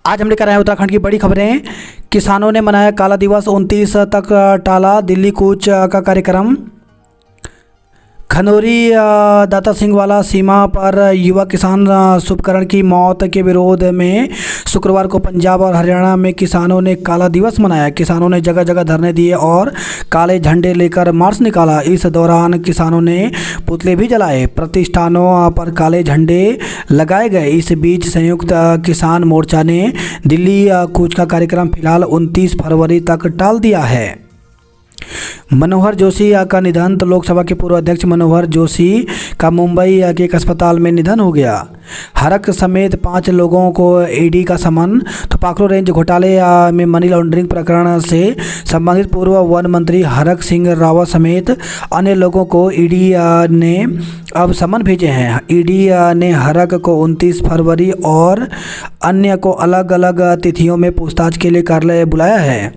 आज हम लेकर आए हैं उत्तराखंड की बड़ी खबरें। किसानों ने मनाया काला दिवस, 29 तक टाला दिल्ली कूच का कार्यक्रम। खनौरी दाता सिंह वाला सीमा पर युवा किसान शुभकरण की मौत के विरोध में शुक्रवार को पंजाब और हरियाणा में किसानों ने काला दिवस मनाया। किसानों ने जगह जगह धरने दिए और काले झंडे लेकर मार्च निकाला। इस दौरान किसानों ने पुतले भी जलाए, प्रतिष्ठानों पर काले झंडे लगाए गए। इस बीच संयुक्त किसान मोर्चा ने दिल्ली कूच का कार्यक्रम फिलहाल 29 फरवरी तक टाल दिया है। मनोहर जोशी का निधन। तो लोकसभा के पूर्व अध्यक्ष मनोहर जोशी का मुंबई के एक अस्पताल में निधन हो गया। हरक समेत 5 लोगों को ईडी का समन। तो पाखरो रेंज घोटाले में मनी लॉन्ड्रिंग प्रकरण से संबंधित पूर्व वन मंत्री हरक सिंह रावत समेत अन्य लोगों को ईडी ने अब समन भेजे हैं। ईडी ने हरक को 29 फरवरी और अन्य को अलग अलग तिथियों में पूछताछ के लिए कार्यालय बुलाया है।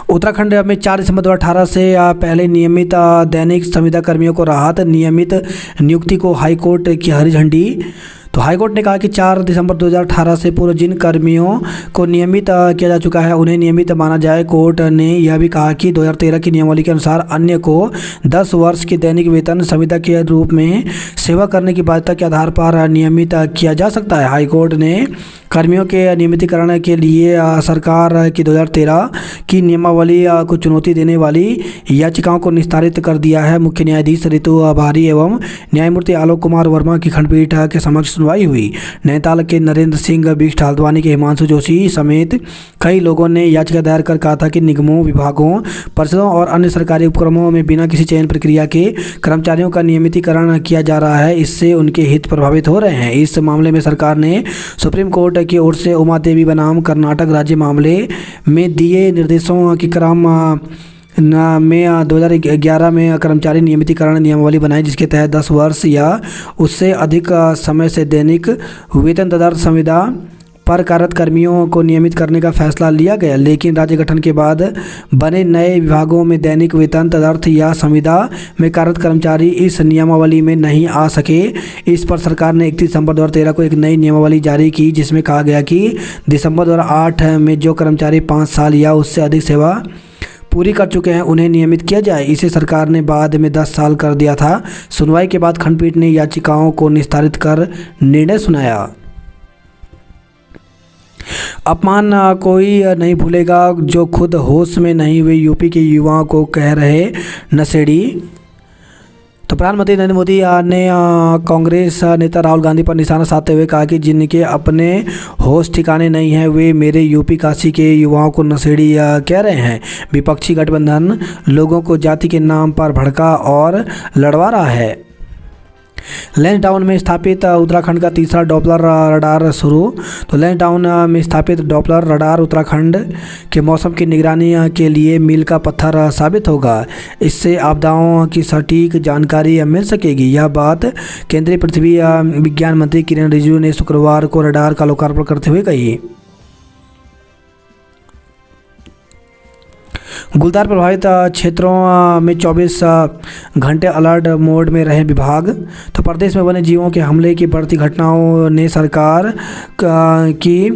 उत्तराखंड में 4 दिसंबर 2018 से पहले नियमित दैनिक संविदा कर्मियों को राहत। नियमित नियुक्ति को हाईकोर्ट की हरी झंडी। तो हाईकोर्ट ने कहा कि 4 दिसंबर 2018 से पूर्व जिन कर्मियों को नियमित किया जा चुका है उन्हें नियमित माना जाए। कोर्ट ने यह भी कहा कि 2013 की नियमावली के अनुसार अन्य को 10 वर्ष की दैनिक वेतन संविदा के रूप में सेवा करने की बाध्यता के आधार पर नियमित किया जा सकता है। हाईकोर्ट ने कर्मियों के नियमितीकरण के लिए सरकार की 2013 की नियमावली को चुनौती देने वाली याचिकाओं को निस्तारित कर दिया है। मुख्य न्यायाधीश ऋतु भारी एवं न्यायमूर्ति आलोक कुमार वर्मा की खंडपीठ के समक्ष सुनवाई हुई। नैनीताल के नरेंद्र सिंह, बिष्ट हल्द्वानी के हिमांशु जोशी समेत कई लोगों ने याचिका दायर कर कहा था कि निगमों, विभागों, परिषदों और अन्य सरकारी उपक्रमों में बिना किसी चयन प्रक्रिया के कर्मचारियों का नियमितीकरण किया जा रहा है। इससे उनके हित प्रभावित हो रहे हैं। इस मामले में सरकार ने सुप्रीम कोर्ट की ओर से उमा देवी बनाम कर्नाटक राज्य मामले में दिए निर्देशों के क्रम में 2011 में कर्मचारी नियमितीकरण नियमावली बनाई, जिसके तहत 10 वर्ष या उससे अधिक समय से दैनिक वेतन तदर्थ संविदा पर कार्यरत कर्मियों को नियमित करने का फैसला लिया गया। लेकिन राज्य गठन के बाद बने नए विभागों में दैनिक वेतन तदर्थ या संविदा में कार्यरत कर्मचारी इस नियमावली में नहीं आ सके। इस पर सरकार ने 31 दिसंबर 2013 को एक नई नियमावली जारी की, जिसमें कहा गया कि दिसंबर 2008 में जो कर्मचारी 5 साल या उससे अधिक सेवा पूरी कर चुके हैं उन्हें नियमित किया जाए। इसे सरकार ने बाद में 10 साल कर दिया था। सुनवाई के बाद खंडपीठ ने याचिकाओं को निस्तारित कर निर्णय सुनाया। अपमान कोई नहीं भूलेगा, जो खुद होश में नहीं हुए यूपी के युवाओं को कह रहे नशेड़ी। तो प्रधानमंत्री नरेंद्र मोदी ने कांग्रेस नेता राहुल गांधी पर निशाना साधते हुए कहा कि जिनके अपने होश ठिकाने नहीं है वे मेरे यूपी काशी के युवाओं को नशेड़ी कह रहे हैं। विपक्षी गठबंधन लोगों को जाति के नाम पर भड़का और लड़वा रहा है। लैंसडाउन में स्थापित उत्तराखंड का तीसरा डॉपलर रडार शुरू। तो लैंसडाउन में स्थापित डॉपलर रडार उत्तराखंड के मौसम की निगरानी के लिए मील का पत्थर साबित होगा। इससे आपदाओं की सटीक जानकारी मिल सकेगी। यह बात केंद्रीय पृथ्वी विज्ञान मंत्री किरण रिजिजू ने शुक्रवार को रडार का लोकार्पण करते हुए कही। गुलदार प्रभावित क्षेत्रों में 24 घंटे अलर्ट मोड में रहे विभाग। तो प्रदेश में वन्य जीवों के हमले की बढ़ती घटनाओं ने सरकार की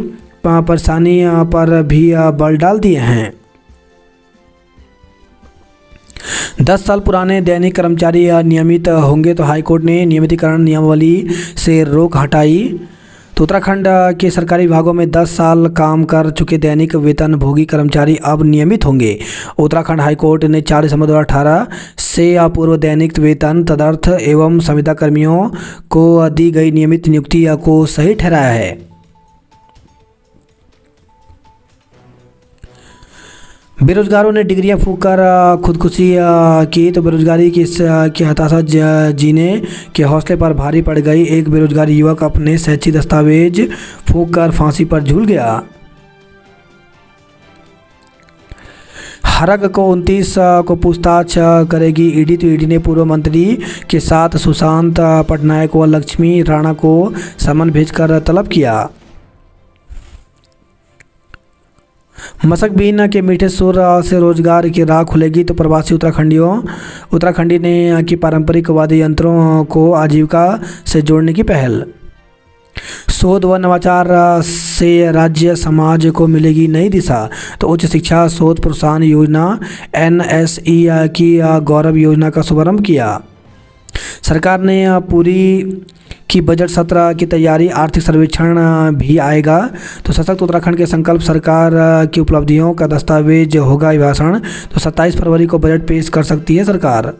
परेशानी पर भी बल डाल दिए हैं। 10 साल पुराने दैनिक कर्मचारी नियमित होंगे। तो हाईकोर्ट ने नियमितीकरण नियमावली से रोक हटाई। तो उत्तराखंड के सरकारी विभागों में 10 साल काम कर चुके दैनिक वेतन भोगी कर्मचारी अब नियमित होंगे। उत्तराखंड हाईकोर्ट ने 4 दिसंबर 2018 से पूर्व दैनिक वेतन तदर्थ एवं संविदा कर्मियों को दी गई नियमित नियुक्ति को सही ठहराया है। बेरोजगारों ने डिग्रियां फूंककर खुदकुशी की। तो बेरोजगारी की हताशा जीने के हौसले पर भारी पड़ गई। एक बेरोजगार युवक अपने शैक्षिक दस्तावेज फूंककर फांसी पर झूल गया। हरक को 29 को पूछताछ करेगी ईडी। तो ईडी ने पूर्व मंत्री के साथ सुशांत पटनायक व लक्ष्मी राणा को समन भेजकर तलब किया। मशक बीन के मीठे सुर से रोजगार की राह खुलेगी। तो प्रवासी उत्तराखंडी ने की पारंपरिक वाद्य यंत्रों को आजीविका से जोड़ने की पहल। शोध व नवाचार से राज्य समाज को मिलेगी नई दिशा। तो उच्च शिक्षा शोध प्रोत्साहन योजना NSE की गौरव योजना का शुभारंभ किया। सरकार ने पूरी की बजट सत्र की तैयारी, आर्थिक सर्वेक्षण भी आएगा। तो सशक्त उत्तराखंड के संकल्प, सरकार की उपलब्धियों का दस्तावेज होगा अभिभाषण। तो 27 फरवरी को बजट पेश कर सकती है सरकार।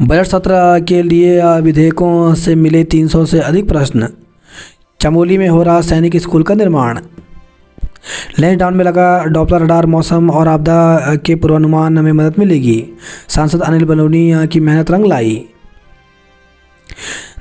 बजट सत्र के लिए विधेयकों से मिले 300 से अधिक प्रश्न। चमोली में हो रहा सैनिक स्कूल का निर्माण। लैंड डाउन में लगा डॉपलर रडार, मौसम और आपदा के पूर्वानुमान में मदद मिलेगी। सांसद अनिल बलूनी की मेहनत रंग लाई।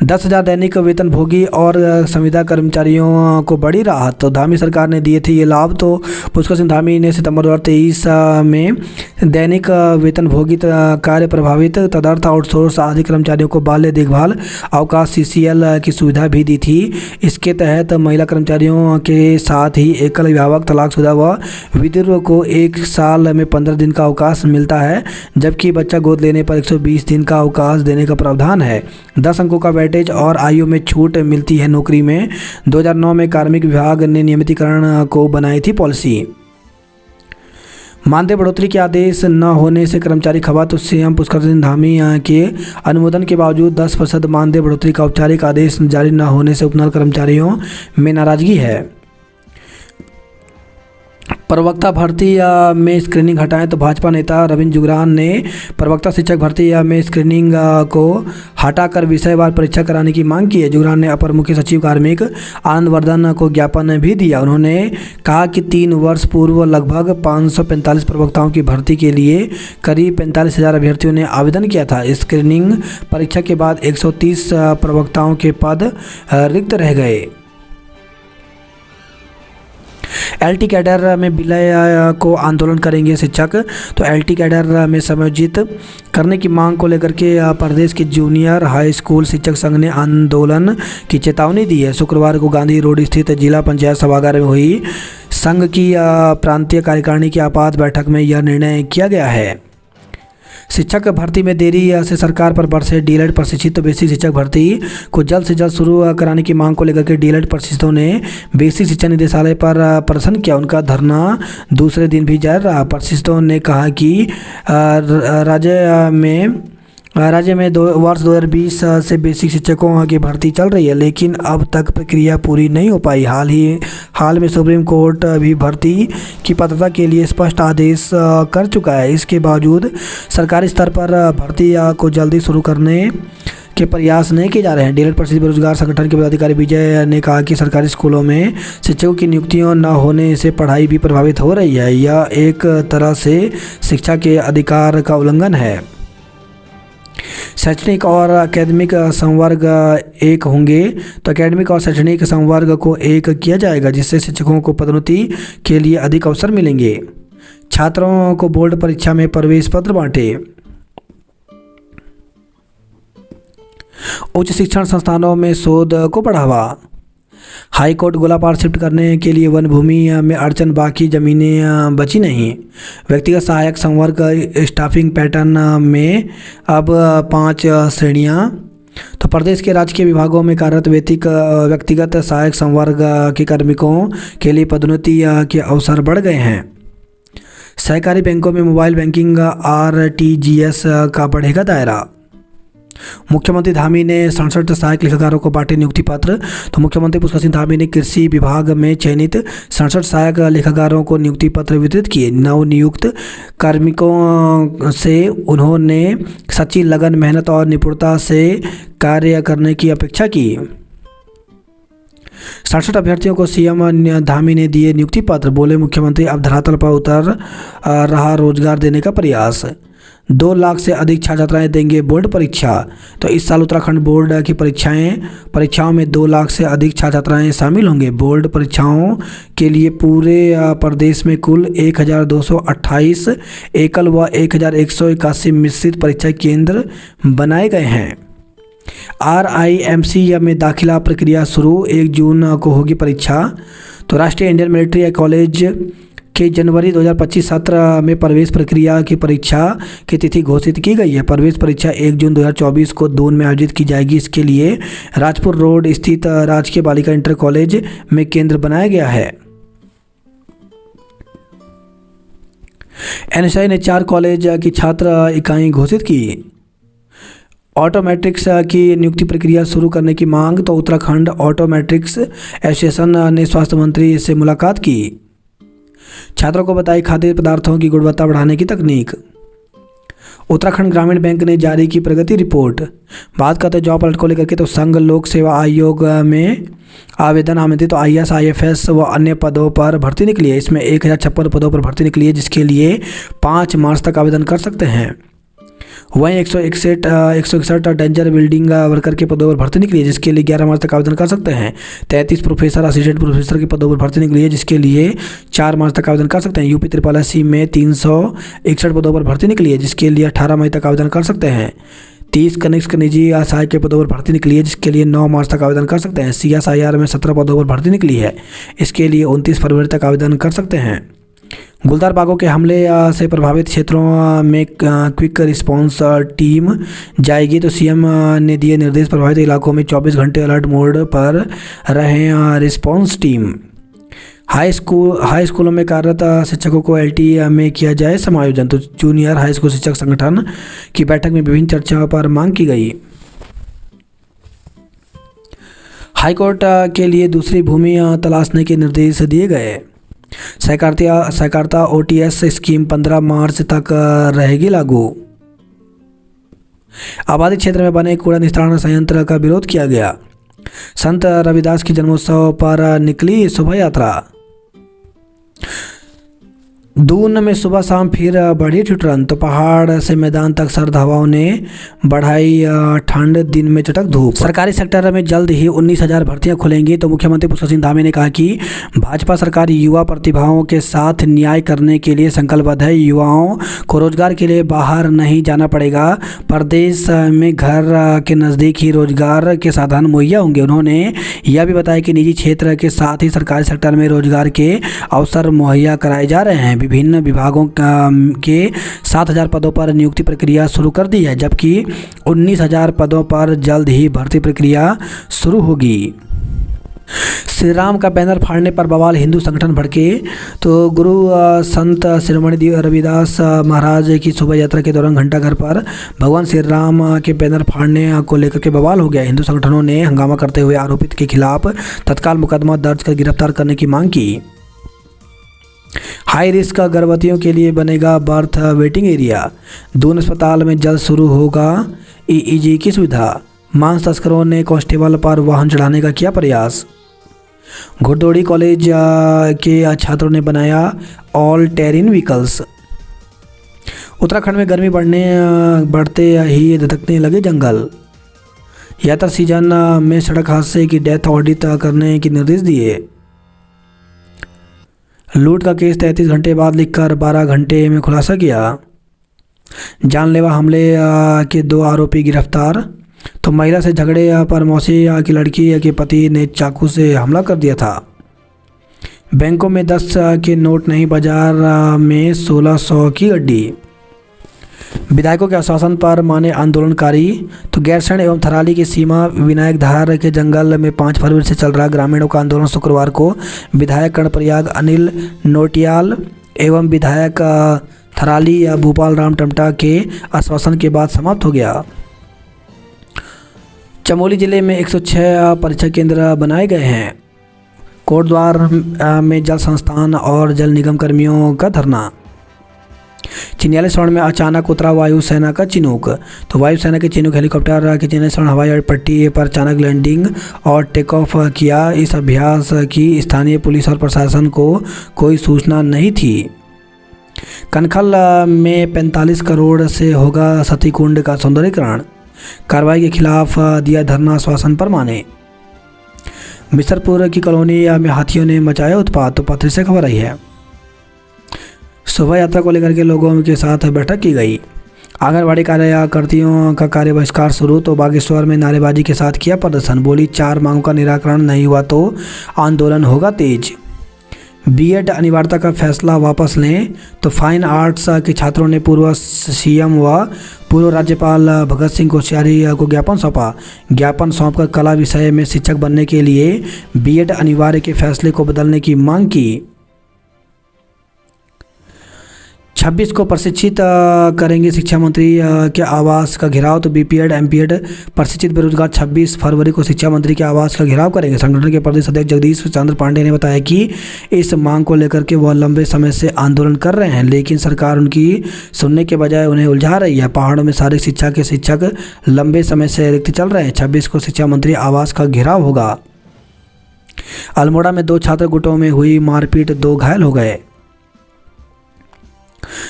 10,000 दैनिक वेतनभोगी और संविदा कर्मचारियों को बड़ी राहत। तो धामी सरकार ने दिए थे ये लाभ। तो पुष्कर सिंह धामी ने सितंबर 2023 में दैनिक वेतनभोगी कार्य प्रभावित तदर्थ आउटसोर्स आदि कर्मचारियों को बाल्य देखभाल अवकाश CCL की सुविधा भी दी थी। इसके तहत महिला कर्मचारियों के साथ ही एकल अभिभावक, तलाकशुदा व विधवा को 1 साल में 15 दिन का अवकाश मिलता है, जबकि बच्चा गोद लेने पर 120 दिन का अवकाश देने का प्रावधान है। 10 अंकों का वेटेज और आयु में छूट मिलती है नौकरी में। 2009 में कार्मिक विभाग ने नियमितीकरण को बनाई थी पॉलिसी। मानदेय बढ़ोतरी के आदेश न होने से कर्मचारी खफा। तो CM पुष्कर सिंह धामी के अनुमोदन के बावजूद 10% मानदेय बढ़ोतरी का औपचारिक आदेश जारी न होने से उपनल कर्मचारियों में नाराजगी है। प्रवक्ता भर्ती में स्क्रीनिंग हटाएं। तो भाजपा नेता रविंद्र जुगरान ने प्रवक्ता शिक्षक भर्ती में स्क्रीनिंग को हटाकर विषयवार परीक्षा कराने की मांग की है। जुगरान ने अपर मुख्य सचिव कार्मिक आनंद वर्धन को ज्ञापन भी दिया। उन्होंने कहा कि 3 वर्ष पूर्व लगभग 545 प्रवक्ताओं की भर्ती के लिए करीब 45,000 अभ्यर्थियों ने आवेदन किया था। स्क्रीनिंग परीक्षा के बाद 130 प्रवक्ताओं के पद रिक्त रह गए। LT कैडर में विलय को आंदोलन करेंगे शिक्षक। तो LT कैडर में समायोजित करने की मांग को लेकर के प्रदेश के जूनियर हाई स्कूल शिक्षक संघ ने आंदोलन की चेतावनी दी है। शुक्रवार को गांधी रोड स्थित जिला पंचायत सभागार में हुई संघ की प्रांतीय कार्यकारिणी की आपात बैठक में यह निर्णय किया गया है। शिक्षक भर्ती में देरी से सरकार पर बरसे डीएलएड प्रशिक्षित। तो बेसिक शिक्षक भर्ती को जल्द से जल्द शुरू कराने की मांग को लेकर के डीएलएड प्रशिक्षितों ने बेसिक शिक्षा निदेशालय पर प्रदर्शन किया। उनका धरना दूसरे दिन भी जारी रहा। प्रशिक्षितों ने कहा कि राज्य में वर्ष 2020 से बेसिक शिक्षकों की भर्ती चल रही है, लेकिन अब तक प्रक्रिया पूरी नहीं हो पाई। हाल में सुप्रीम कोर्ट भी भर्ती की पात्रता के लिए स्पष्ट आदेश कर चुका है। इसके बावजूद सरकारी स्तर पर भर्ती को जल्दी शुरू करने के प्रयास नहीं किए जा रहे हैं। डीएलएड प्रशिक्षित बेरोजगार संगठन के पदाधिकारी विजय ने कहा कि सरकारी स्कूलों में शिक्षकों की नियुक्तियां न होने से पढ़ाई भी प्रभावित हो रही है। यह एक तरह से शिक्षा के अधिकार का उल्लंघन है। शैक्षणिक और अकेडमिक संवर्ग एक होंगे। तो अकेडमिक और शैक्षणिक संवर्ग को एक किया जाएगा, जिससे शिक्षकों को पदोन्नति के लिए अधिक अवसर मिलेंगे। छात्रों को बोर्ड परीक्षा में प्रवेश पत्र बांटे। उच्च शिक्षण संस्थानों में शोध को बढ़ावा। हाई कोर्ट गोलापार शिफ्ट करने के लिए वन भूमि में अड़चन, बाकी जमीनें बची नहीं। व्यक्तिगत सहायक संवर्ग स्टाफिंग पैटर्न में अब 5 श्रेणियां। तो प्रदेश के राजकीय विभागों में कार्यरत व्यक्तिगत सहायक संवर्ग के कार्मिकों के लिए पदोन्नति के अवसर बढ़ गए हैं। सहकारी बैंकों में मोबाइल बैंकिंग RTGS का बढ़ेगा दायरा। मुख्यमंत्री धामी ने 67 सहायक लेखाकारों को बांटे नियुक्ति पत्र। तो मुख्यमंत्री पुष्कर सिंह धामी ने कृषि विभाग में चयनित 67 सहायक लेखाकारों को नियुक्ति पत्र वितरित किए। नवनियुक्त कार्मिकों से उन्होंने सच्ची लगन, मेहनत और निपुणता से कार्य करने की अपेक्षा की। 67 अभ्यर्थियों को CM धामी ने दिए नियुक्ति पत्र। बोले मुख्यमंत्री, अब धरातल पर उतर रहा रोजगार देने का प्रयास। 2 लाख से अधिक छात्र छात्राएं देंगे बोर्ड परीक्षा। तो इस साल उत्तराखंड बोर्ड की परीक्षाओं में 2 लाख से अधिक छात्र छात्राएं शामिल होंगे। बोर्ड परीक्षाओं के लिए पूरे प्रदेश में कुल 1228 एकल व 1181 मिश्रित परीक्षा केंद्र बनाए गए हैं। RIMC में दाखिला प्रक्रिया शुरू, 1 जून को होगी परीक्षा। तो राष्ट्रीय इंडियन मिलिट्री कॉलेज कि जनवरी 2025 सत्र में प्रवेश प्रक्रिया की परीक्षा की तिथि घोषित की गई है। प्रवेश परीक्षा 1 जून 2024 को दून में आयोजित की जाएगी। इसके लिए राजपुर रोड स्थित राजकीय बालिका इंटर कॉलेज में केंद्र बनाया गया है। एनएसआई ने 4 कॉलेज की छात्र इकाई घोषित की। ऑटोमेट्रिक्स की नियुक्ति प्रक्रिया शुरू करने की मांग, तो उत्तराखंड ऑटोमेट्रिक्स एसोसिएशन ने स्वास्थ्य मंत्री से मुलाकात की। छात्रों को बताई खाद्य पदार्थों की गुणवत्ता बढ़ाने की तकनीक। उत्तराखंड ग्रामीण बैंक ने जारी की प्रगति रिपोर्ट। बात करते हैं जॉब अलर्ट को लेकर के, तो संघ लोक सेवा आयोग में आवेदन आमंत्रित, तो IAS IFS व अन्य पदों पर भर्ती निकली है। इसमें 1056 पदों पर भर्ती निकली है, जिसके लिए 5 मार्च तक आवेदन कर सकते हैं। वहीं 161 डेंजर बिल्डिंग वर्कर के पदों पर भर्ती निकली है, जिसके लिए 11 मार्च तक आवेदन कर सकते हैं। 33 प्रोफेसर असिस्टेंट प्रोफेसर के पदों पर भर्ती निकली है, जिसके लिए 4 मार्च तक आवेदन कर सकते हैं। यूपी SSC में 361 पदों पर भर्ती निकली है, जिसके लिए 18 मई तक आवेदन कर सकते हैं। 30 कनिष्ठ निजी सहायक के पदों पर भर्ती निकली है, जिसके लिए 9 मार्च तक आवेदन कर सकते हैं। CSIR में 17 पदों पर भर्ती निकली है, इसके लिए 29 फरवरी तक आवेदन कर सकते हैं। गुलदार बागों के हमले से प्रभावित क्षेत्रों में क्विक रिस्पांस टीम जाएगी, तो सीएम ने दिए निर्देश। प्रभावित इलाकों में 24 घंटे अलर्ट मोड पर रहे रिस्पांस टीम। हाई स्कूलों में कार्यरत शिक्षकों को LT में किया जाए समायोजन, तो जूनियर हाई स्कूल शिक्षक संगठन की बैठक में विभिन्न चर्चाओं पर मांग की गई। हाईकोर्ट के लिए दूसरी भूमि तलाशने के निर्देश दिए गए। सहकारिता OTS स्कीम 15 मार्च तक रहेगी लागू। आबादी क्षेत्र में बने कूड़ा निस्तारण संयंत्र का विरोध किया गया। संत रविदास की जन्मोत्सव पर निकली शोभा यात्रा। दून में सुबह शाम फिर बढ़ी ठिठुरन, तो पहाड़ से मैदान तक सर्द हवाओं ने बढ़ाई ठंड, दिन में चटक धूप। सरकारी सेक्टर में जल्द ही 19,000 भर्तियां खुलेंगी, तो मुख्यमंत्री पुष्कर सिंह धामी ने कहा कि भाजपा सरकार युवा प्रतिभाओं के साथ न्याय करने के लिए संकल्पबद्ध है। युवाओं को रोजगार के लिए बाहर नहीं जाना पड़ेगा। प्रदेश में घर के नज़दीक ही रोजगार के साधन मुहैया होंगे। उन्होंने यह भी बताया कि निजी क्षेत्र के साथ ही सरकारी सेक्टर में रोजगार के अवसर मुहैया कराए जा रहे हैं। विभिन्न विभागों के 7,000 पदों पर नियुक्ति प्रक्रिया शुरू कर दी है, जबकि 19,000 पदों पर जल्द ही भर्ती प्रक्रिया शुरू होगी। श्री राम का बैनर फाड़ने पर बवाल, हिंदू संगठन भड़के, तो गुरु संत शिरोमणि रविदास महाराज की शोभा यात्रा के दौरान घंटाघर पर भगवान श्री राम के बैनर फाड़ने को लेकर के बवाल हो गया। हिंदू संगठनों ने हंगामा करते हुए आरोपित के खिलाफ तत्काल मुकदमा दर्ज कर गिरफ्तार करने की मांग की। हाई रिस्क गर्भवतियों के लिए बनेगा बर्थ वेटिंग एरिया। दून अस्पताल में जल्द शुरू होगा EEG की सुविधा। मांस तस्करों ने कांस्टेबल पर वाहन चढ़ाने का किया प्रयास। घुड़दौड़ी कॉलेज के छात्रों ने बनाया ऑल टेरिन व्हीकल्स। उत्तराखंड में गर्मी बढ़ते ही धधकने लगे जंगल। यात्रा सीजन में सड़क हादसे की डेथ ऑडिट करने के निर्देश दिए। लूट का केस 33 घंटे बाद लिखकर 12 घंटे में खुलासा किया। जानलेवा हमले के 2 आरोपी गिरफ्तार, तो महिला से झगड़े पर मौसी की लड़की के पति ने चाकू से हमला कर दिया था। बैंकों में 10 के नोट नहीं, बाजार में 1600 की गड्डी। विधायकों के आश्वासन पर माने आंदोलनकारी, तो गैरसैंण एवं थराली की सीमा विनायक धार के जंगल में 5 फरवरी से चल रहा ग्रामीणों का आंदोलन शुक्रवार को विधायक कर्णप्रयाग अनिल नोटियाल एवं विधायक थराली भूपाल राम टमटा के आश्वासन के बाद समाप्त हो गया। चमोली जिले में 106 परीक्षा केंद्र बनाए गए हैं। कोटद्वार में जल संस्थान और जल निगम कर्मियों का धरना। चिन्याली शरण में अचानक उतरा वायुसेना का चिनूक, तो वायुसेना के चिनूक हेलीकॉप्टर की चिन्याली शरण हवाई पट्टी पर अचानक लैंडिंग और टेक ऑफ किया। इस अभ्यास की स्थानीय पुलिस और प्रशासन को कोई सूचना नहीं थी। कनखल में 45 करोड़ से होगा सती कुंड का सौंदर्यीकरण। कार्रवाई के खिलाफ दिया धरना, आश्वासन पर माने। मिसरपुर की कॉलोनी में हाथियों ने मचाया उत्पात, तो पत्र से खबर आई है। शोभा यात्रा को लेकर के लोगों के साथ बैठक की गई। आंगनबाड़ी कार्यकर्तियों का कार्य बहिष्कार शुरू, तो बागेश्वर में नारेबाजी के साथ किया प्रदर्शन। बोली 4 मांगों का निराकरण नहीं हुआ तो आंदोलन होगा तेज। बीएड अनिवार्यता का फैसला वापस लें तो फाइन आर्ट्स के छात्रों ने पूर्व सीएम व पूर्व राज्यपाल भगत सिंह कोश्यारी को ज्ञापन सौंपा। ज्ञापन सौंपकर कला विषय में शिक्षक बनने के लिए बीएड अनिवार्य के फैसले को बदलने की मांग की। 26 को प्रशिक्षित करेंगे शिक्षा मंत्री के आवास का घेराव। तो बीपीएड एमपीएड प्रशिक्षित बेरोजगार 26 फरवरी को शिक्षा मंत्री के आवास का घेराव करेंगे। संगठन के प्रदेश अध्यक्ष जगदीश चंद्र पांडे ने बताया कि इस मांग को लेकर के वह लंबे समय से आंदोलन कर रहे हैं, लेकिन सरकार उनकी सुनने के बजाय उन्हें उलझा रही है। पहाड़ों में शारीरिक शिक्षा के शिक्षक लंबे समय से रिक्त चल रहे हैं। 26 को शिक्षा मंत्री आवास का घेराव होगा। अल्मोड़ा में 2 छात्र गुटों में हुई मारपीट, 2 घायल हो गए।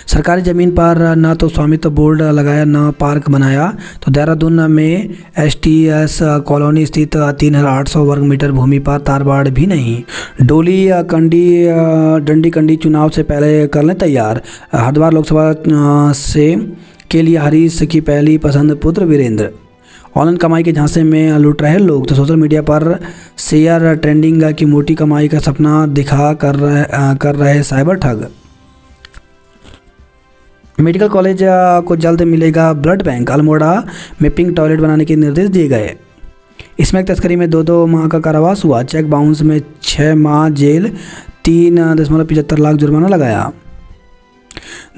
सरकारी ज़मीन पर न तो स्वामित्व बोर्ड लगाया न पार्क बनाया। तो देहरादून में एसटीएस कॉलोनी स्थित 3800 वर्ग मीटर भूमि पर तारबाड़ भी नहीं। डोली डंडी कंडी चुनाव से पहले कर लें तैयार। हरिद्वार लोकसभा से के लिए हरीश की पहली पसंद पुत्र वीरेंद्र। ऑनलाइन कमाई के झांसे में लूट रहे लोग। तो सोशल मीडिया पर शेयर ट्रेंडिंग की मोटी कमाई का सपना दिखा कर रहे साइबर ठग। मेडिकल कॉलेज को जल्द मिलेगा ब्लड बैंक। अल्मोड़ा में पिंक टॉयलेट बनाने के निर्देश दिए गए। इसमें तस्करी में 2 माह का कारावास हुआ। चेक बाउंस में 6 माह जेल, 3.75 लाख जुर्माना लगाया।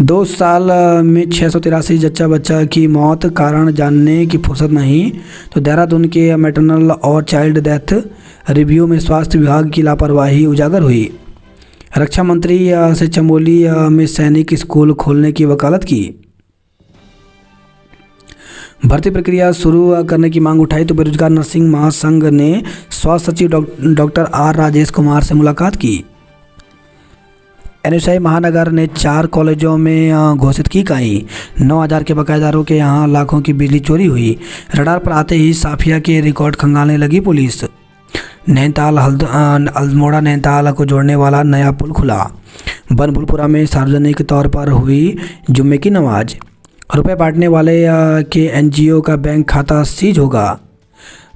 2 साल में 683 जच्चा बच्चा की मौत, कारण जानने की फुर्सत नहीं। तो देहरादून के मैटरनल और चाइल्ड डेथ रिव्यू में स्वास्थ्य विभाग की लापरवाही उजागर हुई। रक्षा मंत्री से चमोली में सैनिक स्कूल खोलने की वकालत की। भर्ती प्रक्रिया शुरू करने की मांग उठाई। तो बेरोजगार नर्सिंग महासंघ ने स्वास्थ्य सचिव डॉक्टर आर राजेश कुमार से मुलाकात की। एनएसआई महानगर ने 4 कॉलेजों में घोषित की इकाई। 9000 के बकायेदारों के यहाँ लाखों की बिजली चोरी हुई। रडार पर आते ही साफिया के रिकॉर्ड खंगालने लगी पुलिस। नैनीताल अल्मोड़ा नैनीताल को जोड़ने वाला नया पुल खुला। बनभूलपुरा में सार्वजनिक तौर पर हुई जुम्मे की नमाज। रुपए बांटने वाले के एनजीओ का बैंक खाता सीज होगा।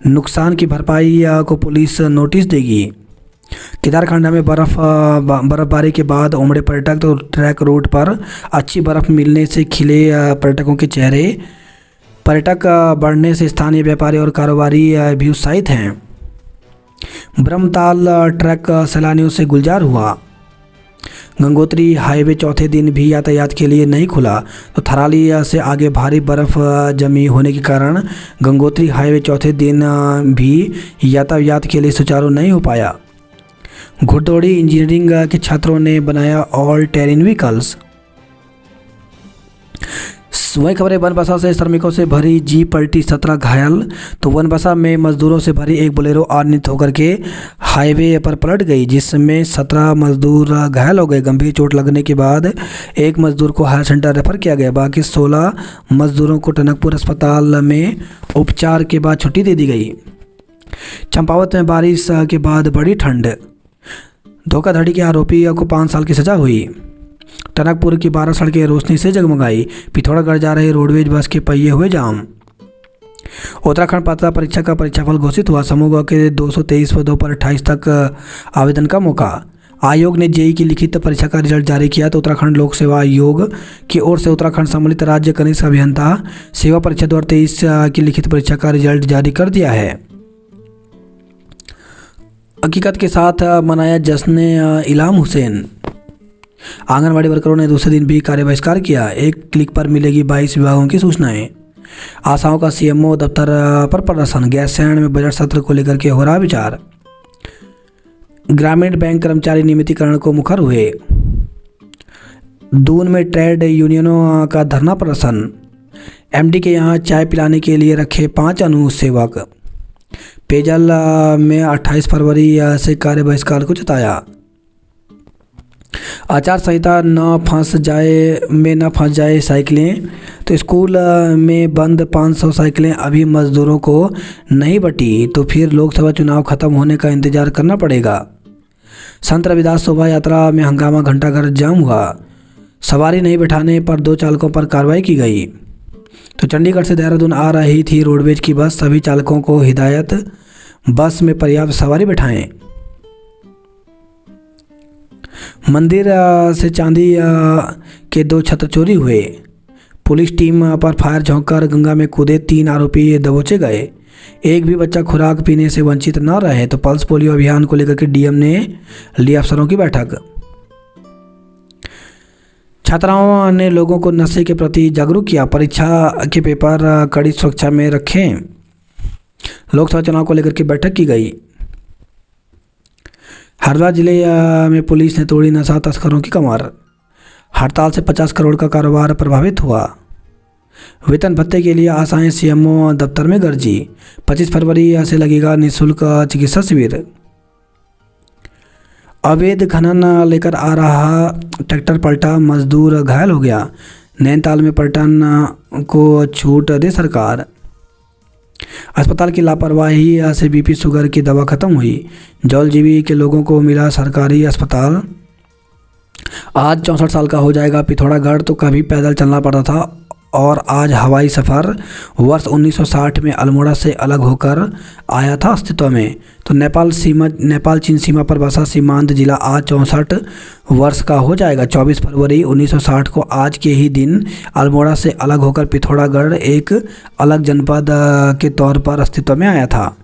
नुकसान की भरपाई को पुलिस नोटिस देगी। केदारखंड में बर्फबारी के बाद उमड़े पर्यटक। तो ट्रैक रूट पर अच्छी बर्फ मिलने से खिले पर्यटकों के चेहरे। पर्यटक बढ़ने से स्थानीय व्यापारी और कारोबारी भी उत्साहित हैं। ब्रह्मताल ट्रैक सैलानियों से गुलजार हुआ। गंगोत्री हाईवे चौथे दिन भी यातायात के लिए नहीं खुला। तो थराली से आगे भारी बर्फ जमी होने के कारण गंगोत्री हाईवे चौथे दिन भी यातायात के लिए सुचारू नहीं हो पाया। घुड़दौड़ी इंजीनियरिंग के छात्रों ने बनाया ऑल टेरेन व्हीकल्स। वही खबरें बनबसा से श्रमिकों से भरी जीप पलटी, 17 घायल। तो बनबसा में मजदूरों से भरी एक बोलेरो अनियंत्रित होकर के हाईवे पर पलट गई, जिसमें 17 मजदूर घायल हो गए। गंभीर चोट लगने के बाद एक मजदूर को हायर सेंटर रेफर किया गया। बाकी 16 मजदूरों को टनकपुर अस्पताल में उपचार के बाद छुट्टी दे दी गई। चंपावत में बारिश के बाद बड़ी ठंड। धोखाधड़ी के आरोपी को 5 साल की सजा हुई। टनकपुर की 12 सड़कें रोशनी से जगमगाई। पिथौरागढ़ जा रहे रोडवेज बस के पहिए हुए जाम। उत्तराखंड पात्रता परीक्षा का परीक्षाफल घोषित हुआ। समूह के 223 पदों पर 28 तक आवेदन का मौका। आयोग ने जेईई की लिखित परीक्षा का रिजल्ट जारी किया। तो उत्तराखंड लोक सेवा आयोग की ओर से उत्तराखंड सम्मिलित राज्य कनिष्ठ अभियंता सेवा परीक्षा 2023 की लिखित परीक्षा का रिजल्ट जारी कर दिया है। हकीकत के साथ मनाया जश्न इलाम हुसैन। आंगनवाड़ी वर्करों ने दूसरे दिन भी कार्य बहिष्कार किया। एक क्लिक पर मिलेगी 22 विभागों की सूचनाएं। आशाओं का सीएमओ दफ्तर पर प्रदर्शन। गैरसैंण में बजट सत्र को लेकर के हो रहा विचार। ग्रामीण बैंक कर्मचारी नियमितीकरण को मुखर हुए। दून में ट्रेड यूनियनों का धरना प्रदर्शन। एमडी के यहाँ चाय पिलाने के लिए रखे 5 अनुसेवक। पेयजल में 28 फरवरी से कार्य बहिष्कार को जताया। आचार संहिता न फंस जाए साइकिलें। तो स्कूल में बंद 500 साइकिलें अभी मजदूरों को नहीं बटी तो फिर लोकसभा चुनाव खत्म होने का इंतजार करना पड़ेगा। संत रविदास शोभा यात्रा में हंगामा, घंटाघर जाम हुआ। सवारी नहीं बैठाने पर 2 चालकों पर कार्रवाई की गई। तो चंडीगढ़ से देहरादून आ रही थी रोडवेज की बस। सभी चालकों को हिदायत, बस में पर्याप्त सवारी बैठाएं। मंदिर से चांदी के 2 छत्र चोरी हुए। पुलिस टीम पर फायर झोंककर गंगा में कूदे 3 आरोपी दबोचे गए। एक भी बच्चा खुराक पीने से वंचित न रहे। तो पल्स पोलियो अभियान को लेकर के डीएम ने ली अफसरों की बैठक। छात्राओं ने लोगों को नशे के प्रति जागरूक किया। परीक्षा के पेपर कड़ी सुरक्षा में रखें। लोकसभा चुनाव को लेकर के बैठक की गई। हरिद्वार जिले में पुलिस ने तोड़ी नशा तस्करों की कमर। हड़ताल से 50 करोड़ का कारोबार प्रभावित हुआ। वेतन भत्ते के लिए आशाएं सीएमओ दफ्तर में गरजी। 25 फरवरी से लगेगा निःशुल्क चिकित्सा शिविर। अवैध खनन लेकर आ रहा ट्रैक्टर पलटा, मजदूर घायल हो गया। नैनीताल में पर्यटन को छूट दे सरकार। अस्पताल की लापरवाही से बीपी शुगर की दवा खत्म हुई। जौलजीबी के लोगों को मिला सरकारी अस्पताल। आज 64 साल का हो जाएगा पिथौरागढ़। तो कभी पैदल चलना पड़ता था और आज हवाई सफ़र। वर्ष 1960 में अल्मोड़ा से अलग होकर आया था अस्तित्व में। तो नेपाल चीन सीमा पर बसा सीमांत जिला आज 64 वर्ष का हो जाएगा। 24 फरवरी 1960 को आज के ही दिन अल्मोड़ा से अलग होकर पिथौरागढ़ एक अलग जनपद के तौर पर अस्तित्व में आया था।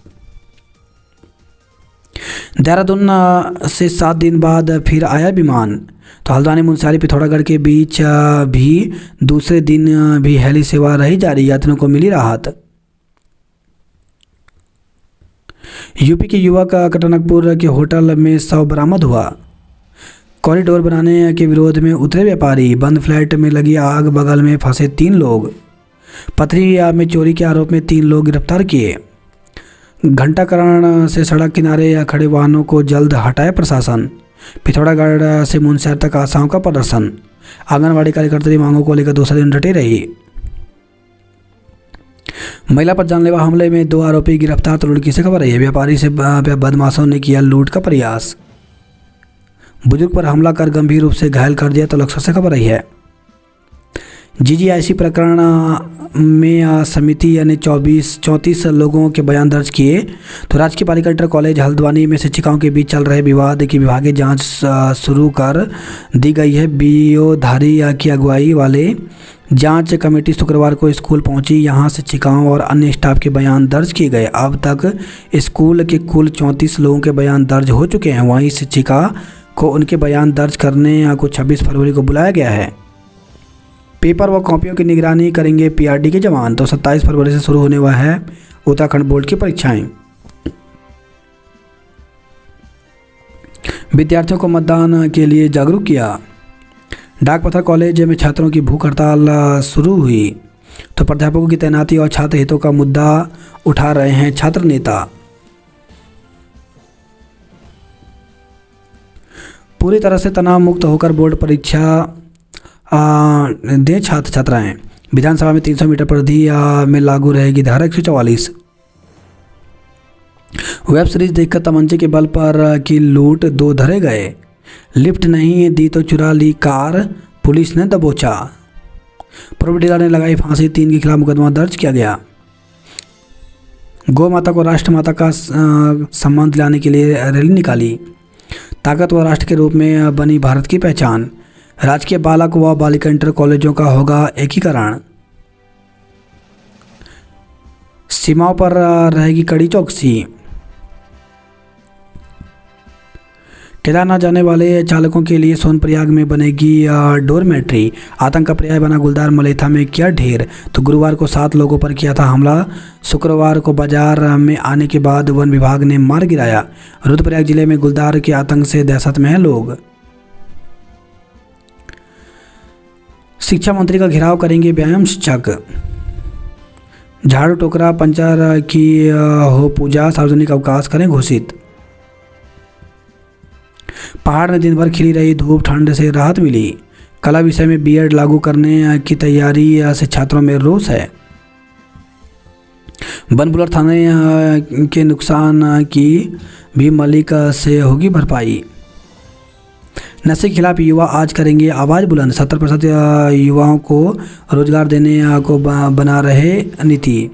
देहरादून से 7 दिन बाद फिर आया विमान। तो हल्द्वानी मुनस्यारी पिथौरागढ़ के बीच भी दूसरे दिन भी हेली सेवा रही जारी। यात्रियों को मिली राहत। यूपी के युवक कटनकपुर के होटल में शव बरामद हुआ। कॉरिडोर बनाने के विरोध में उतरे व्यापारी। बंद फ्लैट में लगी आग, बगल में फंसे 3 लोग। पथरी में चोरी के आरोप में 3 लोग गिरफ्तार किए। घंटाकरण से सड़क किनारे खड़े वाहनों को जल्द हटाए प्रशासन। पिथौरागढ़ से मुनस्यारी तक आशाओं का प्रदर्शन। आंगनबाड़ी कार्यकर्ता मांगों को लेकर दूसरे दिन डटे रही। महिला पर जानलेवा हमले में 2 आरोपी गिरफ्तार। तो लड़की से खबर है। व्यापारी से बदमाशों ने किया लूट का प्रयास। बुजुर्ग पर हमला कर गंभीर रूप से घायल कर दिया। तो लक्ष्य से खबर रही है। जीजीआईसी प्रकरण में समिति यानी 34 लोगों के बयान दर्ज किए। तो राजकीय बालिका इंटर कॉलेज हल्द्वानी में शिक्षिकाओं के बीच चल रहे विवाद की विभागीय जांच शुरू कर दी गई है। बीओ धारी की अगुवाई वाले जांच कमेटी शुक्रवार को स्कूल पहुंची। यहां शिक्षिकाओं और अन्य स्टाफ के बयान दर्ज किए गए। अब तक स्कूल के कुल 34 लोगों के बयान दर्ज हो चुके हैं। वहीं शिक्षिका को उनके बयान दर्ज करने को 26 फरवरी को बुलाया गया है। पेपर व कॉपियों की निगरानी करेंगे पीआरडी के जवान। तो 27 फरवरी से शुरू होने वाला है उत्तराखंड बोर्ड की परीक्षाएं। विद्यार्थियों को मतदान के लिए जागरूक किया। डाकपत्थर कॉलेज में छात्रों की भूख हड़ताल शुरू हुई। तो प्राध्यापकों की तैनाती और छात्र हितों का मुद्दा उठा रहे हैं छात्र नेता। पूरी तरह से तनाव मुक्त होकर बोर्ड परीक्षा दें छात्र छात्राएं। विधानसभा में 300 मीटर परिधि में लागू रहेगी धारा 144। वेब सीरीज देखकर तमंचे के बल पर की लूट, 2 धरे गए। लिफ्ट नहीं दी तो चुरा ली कार, पुलिस ने दबोचा। प्रॉपर्टी डीलर ने लगाई फांसी, 3 के खिलाफ मुकदमा दर्ज किया गया। गौ माता को राष्ट्र माता का सम्मान दिलाने के लिए रैली निकाली। ताकतवर राष्ट्र के रूप में बनी भारत की पहचान। राजकीय बालक व बालिका इंटर कॉलेजों का होगा एकीकरण। सीमाओं पर रहेगी कड़ी चौकसी। केदारनाथ जाने वाले चालकों के लिए सोनप्रयाग में बनेगी डोरमेट्री। आतंक का पर्याय बना गुलदार मलेथा में किया ढेर। तो गुरुवार को 7 लोगों पर किया था हमला। शुक्रवार को बाजार में आने के बाद वन विभाग ने मार गिराया। रुद्रप्रयाग जिले में गुलदार के आतंक से दहशत में हैं लोग। शिक्षा मंत्री का घेराव करेंगे व्यायाम शिक्षक। झाड़ू टोकरा पंचर की हो पूजा, सार्वजनिक अवकाश करें घोषित। पहाड़ में दिन भर खिली रही धूप, ठंड से राहत मिली। कला विषय में बीएड लागू करने की तैयारी से छात्रों में रोष है। बनबुलर थाने के नुकसान की भी मलिक से होगी भरपाई। नशे के खिलाफ युवा आज करेंगे आवाज़ बुलंद। 70% युवाओं को रोजगार देने को बना रहे नीति।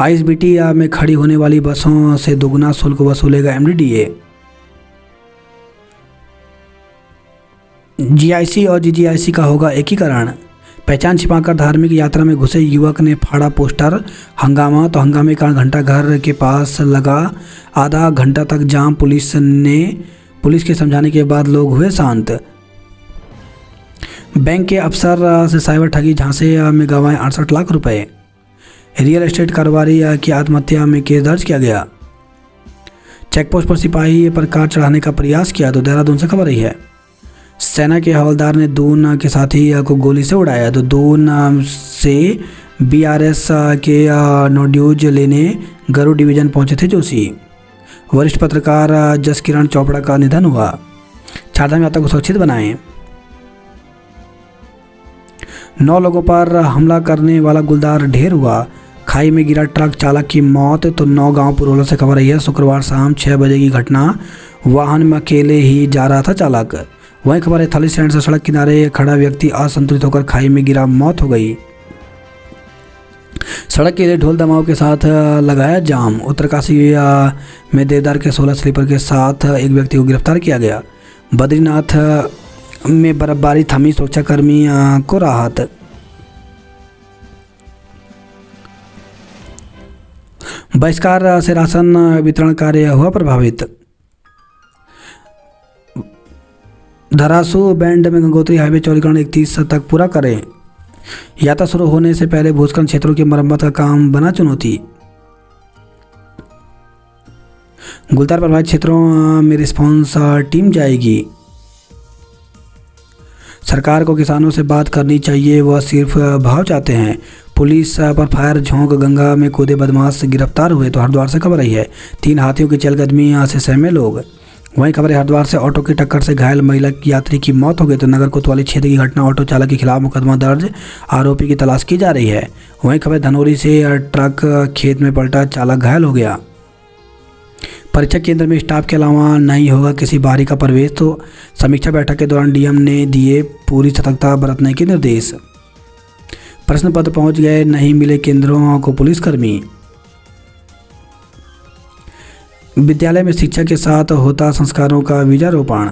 आईएसबीटी में खड़ी होने वाली बसों से दोगुना शुल्क वसूलेगा एमडीडीए। जीआईसी और जीजीआईसी का होगा एकीकरण। पहचान छिपाकर धार्मिक यात्रा में घुसे युवक ने फाड़ा पोस्टर, हंगामा। तो हंगामे का घंटा घर के पास लगा, आधा घंटा तक जाम। पुलिस के समझाने के बाद लोग हुए शांत। बैंक के अफसर से साइबर ठगी, झांसे में गंवाए 68 लाख रुपए। रियल एस्टेट कारोबारी की आत्महत्या में केस दर्ज किया गया। चेकपोस्ट पर सिपाही पर कार चढ़ाने का प्रयास किया। तो देहरादून से खबर रही है। सेना के हवलदार ने दून के साथी को गोली से उड़ाया। तो दून से बीआरएस के नोड्यूज लेने गरुड़ डिवीजन पहुंचे थे जोशी। वरिष्ठ पत्रकार जसकिरण चोपड़ा का निधन हुआ। चारधाम यात्रा को सुरक्षित बनाएं। 9 लोगों पर हमला करने वाला गुलदार ढेर हुआ। खाई में गिरा ट्रक चालक की मौत। तो 9 गांव पुरोला से खबर रही है। शुक्रवार शाम 6 बजे की घटना। वाहन में अकेले ही जा रहा था चालक। वहीं खबर है थाली स्टैंड से सड़क किनारे खड़ा व्यक्ति असंतुलित होकर खाई में गिरा, मौत हो गई। सड़क के लिए ढोल दमाव के साथ लगाया जाम। उत्तरकाशी में देवदार के 16 स्लीपर के साथ एक व्यक्ति को गिरफ्तार किया गया। बद्रीनाथ में बर्फबारी थमी, सुरक्षाकर्मी को राहत। बहिष्कार से राशन वितरण कार्य हुआ प्रभावित। धरासू बैंड में गंगोत्री हाईवे चौड़ीकरण 31 तक पूरा करें। यात्रा शुरू होने से पहले भूस्खलन क्षेत्रों की मरम्मत का काम बना चुनौती। गुलदार प्रभावित क्षेत्रों में रिस्पांस टीम जाएगी। सरकार को किसानों से बात करनी चाहिए, वह सिर्फ भाव चाहते हैं। पुलिस पर फायर झोंक, गंगा में कूदे बदमाश गिरफ्तार हुए। तो हरिद्वार से खबर आई है। 3 हाथियों की चलकदमी से सहमे लोग। वहीं खबर है हरिद्वार से ऑटो की टक्कर से घायल महिला यात्री की मौत हो गई। तो नगर कोतवाली क्षेत्र की घटना, ऑटो चालक के खिलाफ मुकदमा दर्ज, आरोपी की तलाश की जा रही है। वहीं खबर धनौरी से ट्रक खेत में पलटा, चालक घायल हो गया। परीक्षा केंद्र में स्टाफ के अलावा नहीं होगा किसी बाहरी का प्रवेश। तो समीक्षा बैठक के दौरान डीएम ने दिए पूरी सतर्कता बरतने के निर्देश। प्रश्न पत्र पहुंच गए, नहीं मिले केंद्रों को पुलिसकर्मी। विद्यालय में शिक्षा के साथ होता संस्कारों का बीजारोपण।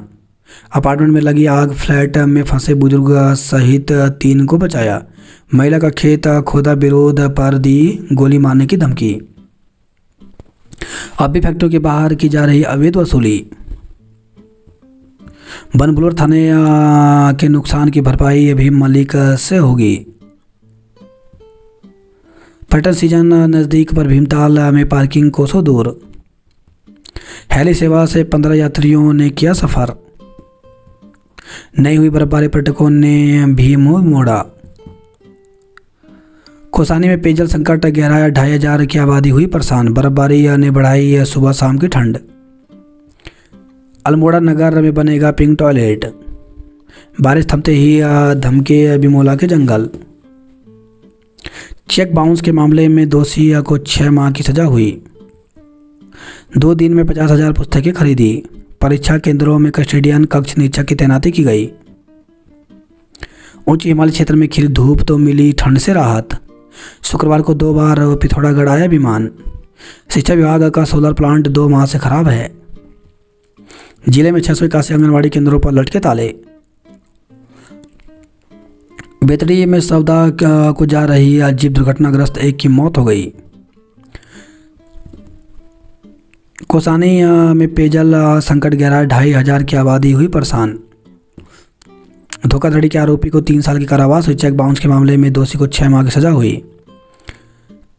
अपार्टमेंट में लगी आग, फ्लैट में फंसे बुजुर्ग सहित 3 को बचाया। महिला का खेत खोदा, विरोध पर दी गोली मारने की धमकी। अब भी फैक्ट्री के बाहर की जा रही अवैध वसूली। बनबुलर थाने के नुकसान की भरपाई भी मलिक से होगी। पर्यटन सीजन नज़दीक पर भीमताल में पार्किंग कोसों दूर। हेली सेवा से 15 यात्रियों ने किया सफर। नहीं हुई बर्फबारी, पर्यटकों ने भी मुंह मोड़ा। कोसानी में पेयजल संकट गहराया, 2500 की आबादी हुई परेशान। बर्फबारी ने बढ़ाई सुबह शाम की ठंड। अल्मोड़ा नगर में बनेगा पिंक टॉयलेट। बारिश थमते ही धमके बिमोला के जंगल। चेक बाउंस के मामले में दोषी को 6 माह की सजा हुई। 2 दिन में 50,000 पुस्तकें खरीदी। परीक्षा केंद्रों में कस्टोडियन कक्ष निरीक्षक की तैनाती की गई। उच्च हिमालय क्षेत्र में खिली धूप तो मिली ठंड से राहत। शुक्रवार को 2 बार पिथौरागढ़ आया विमान। शिक्षा विभाग का सोलर प्लांट 2 माह से खराब है। जिले में 681 आंगनबाड़ी केंद्रों पर लटके ताले। बेतड़ी में सौदा को जा रही जीप दुर्घटनाग्रस्त 1 की मौत हो गई। कोसानी में पेयजल संकट गहरा, 2500 की आबादी हुई परेशान। धोखाधड़ी के आरोपी को 3 साल की कारावास हुई। चेक बाउंस के मामले में दोषी को 6 माह की सजा हुई।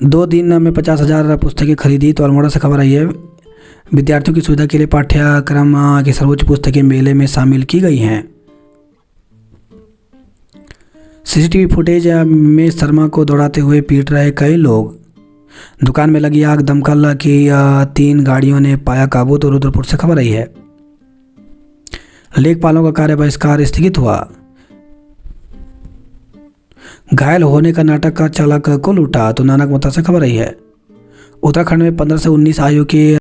2 दिन में 50,000 पुस्तकें खरीदी। तो अल्मोड़ा से खबर आई है। विद्यार्थियों की सुविधा के लिए पाठ्यक्रम की सर्वोच्च पुस्तकें मेले में शामिल की गई हैं। सीसीटीवी फुटेज में शर्मा को दौड़ाते हुए पीट रहे कई लोग। दुकान में लगी आग, दमकल की 3 गाड़ियों ने पाया काबू। तो रुद्रपुर से खबर आई है। लेखपालों का कार्य बहिष्कार स्थगित हुआ। घायल होने का नाटक का चालक को लूटा। तो नानक मता से खबर आई है। उत्तराखंड में 15 से 19 आयु के